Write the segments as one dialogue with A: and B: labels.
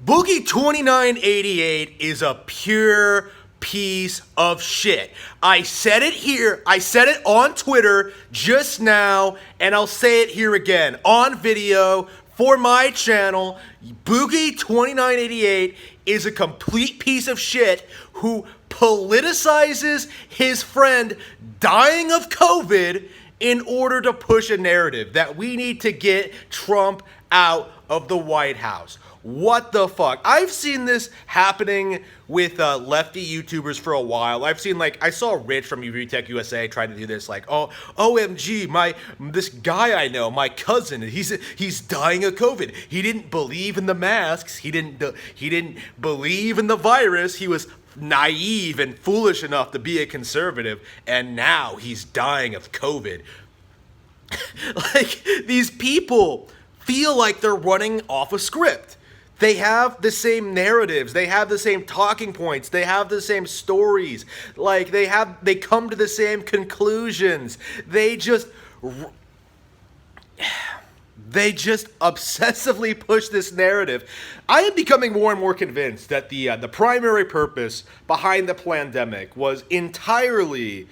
A: Boogie2988 is a pure piece of shit. I said it here, I said it on Twitter just now, and I'll say it here again on video for my channel. Boogie2988 is a complete piece of shit who politicizes his friend dying of COVID in order to push a narrative that we need to get Trump out of the White House. What the fuck? I've seen this happening with lefty YouTubers for a while. I've seen, like, I saw Rich from Tech USA try to do this, like, oh, OMG, this guy I know, my cousin, he's dying of COVID. He didn't believe in the masks. He didn't believe in the virus. He was naive and foolish enough to be a conservative, and now he's dying of COVID. Like, these people feel like they're running off a script. They have the same narratives, they have the same talking points, they have the same stories, like they come to the same conclusions. They just obsessively push this narrative. I am becoming more and more convinced that the primary purpose behind the pandemic was entirely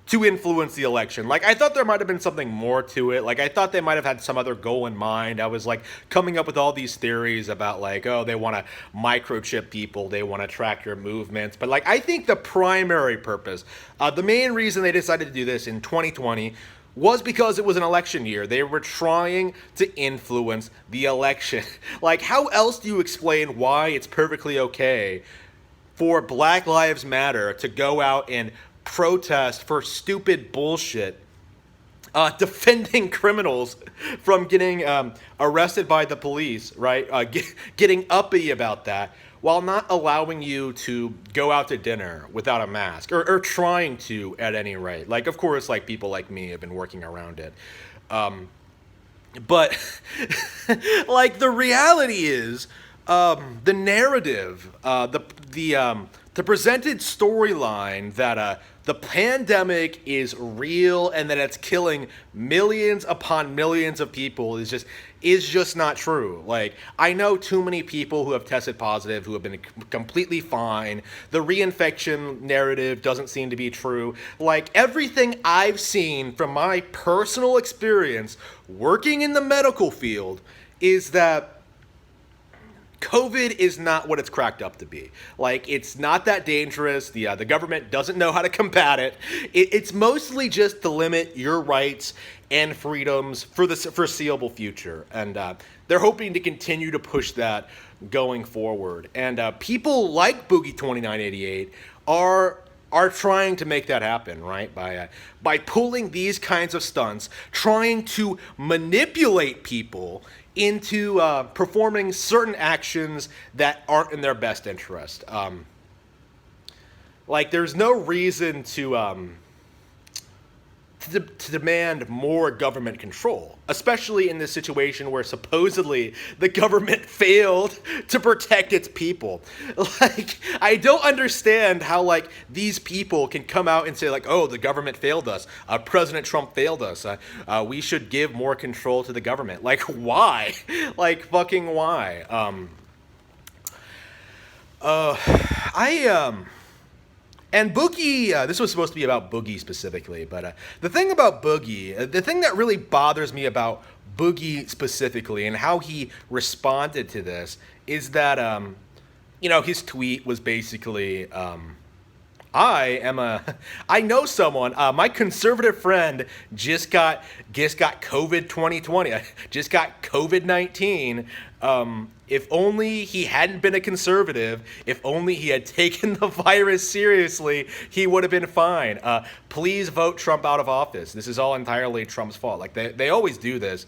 A: to influence the election. Like, I thought there might have been something more to it. Like, I thought they might have had some other goal in mind. I was, like, coming up with all these theories about, like, oh, they want to microchip people, they want to track your movements. But, like, I think the primary purpose, the main reason they decided to do this in 2020 was because it was an election year. They were trying to influence the election. Like, how else do you explain why it's perfectly okay for Black Lives Matter to go out and protest for stupid bullshit, defending criminals from getting arrested by the police, right? Getting uppity about that, while not allowing you to go out to dinner without a mask, or trying to at any rate. Like, of course, like, people like me have been working around it. But, like, the reality is, the narrative, the presented storyline that the pandemic is real and that it's killing millions upon millions of people is just not true. Like, I know too many people who have tested positive who have been completely fine. The reinfection narrative doesn't seem to be true. Like, everything I've seen from my personal experience working in the medical field is that COVID is not what it's cracked up to be. Like, it's not that dangerous. The government doesn't know how to combat it. It's mostly just to limit your rights and freedoms for the foreseeable future. And they're hoping to continue to push that going forward. And people like Boogie2988 are trying to make that happen, right? By pulling these kinds of stunts, trying to manipulate people into performing certain actions that aren't in their best interest. Like, there's no reason to demand more government control, especially in this situation where supposedly the government failed to protect its people. Like, I don't understand how, like, these people can come out and say, like, oh, the government failed us. President Trump failed us. We should give more control to the government. Like, why? Like, fucking why? And Boogie, this was supposed to be about Boogie specifically, but the thing about Boogie, the thing that really bothers me about Boogie specifically and how he responded to this is that, his tweet was basically, I know someone, my conservative friend just got COVID 2020, just got COVID-19. If only he hadn't been a conservative, if only he had taken the virus seriously, he would have been fine. Please vote Trump out of office. This is all entirely Trump's fault. Like, they always do this.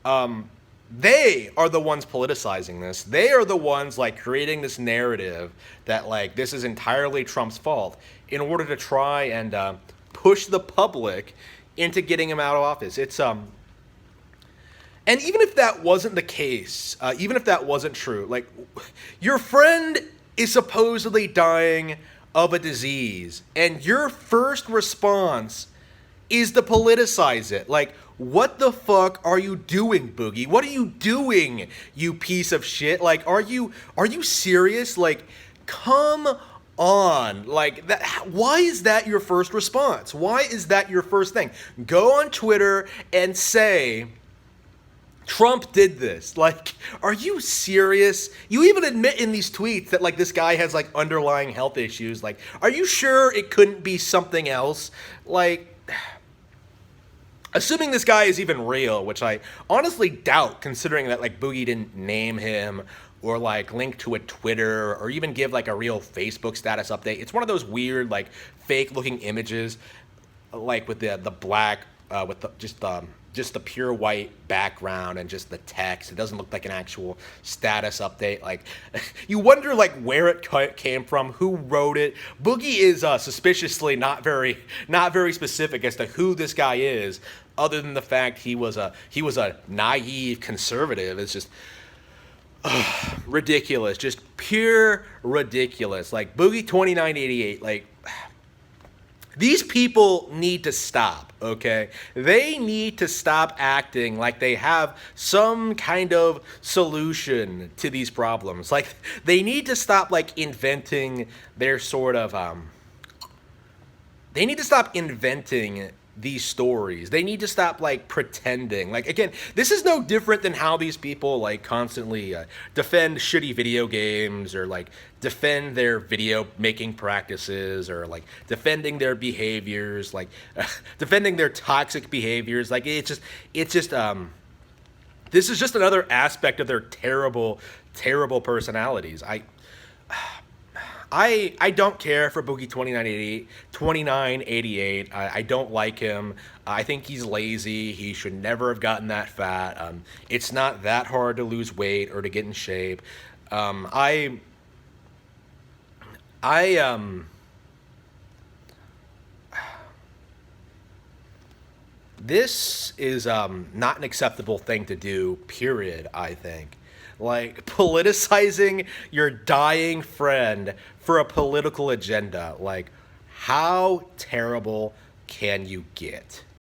A: They are the ones politicizing this. They are the ones, like, creating this narrative that, like, this is entirely Trump's fault in order to try and push the public into getting him out of office. It's and even if that wasn't the case, even if that wasn't true, like, your friend is supposedly dying of a disease, and your first response is to politicize it. Like, what the fuck are you doing, Boogie? What are you doing, you piece of shit? Like, are you serious? Like, come on. Like, that, why is that your first response? Why is that your first thing? Go on Twitter and say Trump did this. Like, are you serious? You even admit in these tweets that, like, this guy has, like, underlying health issues. Like, are you sure it couldn't be something else? Like, assuming this guy is even real, which I honestly doubt, considering that, like, Boogie didn't name him or, like, link to a Twitter or even give, like, a real Facebook status update. It's one of those weird, like, fake-looking images, like, with the black, with the, just the pure white background and just the text. It doesn't look like an actual status update. Like, you wonder, like, where it came from, who wrote it. Boogie is suspiciously not very specific as to who this guy is, other than the fact he was a naive conservative. It's just ridiculous, just pure ridiculous. Like, Boogie2988, like, these people need to stop, okay? They need to stop acting like they have some kind of solution to these problems. Like, they need to stop, like, inventing their sort of, they need to stop inventing these stories. They need to stop, like, pretending. Like, again, this is no different than how these people, like, constantly defend shitty video games, or, like, defend their video making practices, or, like, defending their behaviors, like, defending their toxic behaviors. Like, it's just this is just another aspect of their terrible personalities. I don't care for Boogie2988. I don't like him. I think he's lazy. He should never have gotten that fat. It's not that hard to lose weight or to get in shape. This is not an acceptable thing to do, period, I think. Like, politicizing your dying friend for a political agenda. Like, how terrible can you get?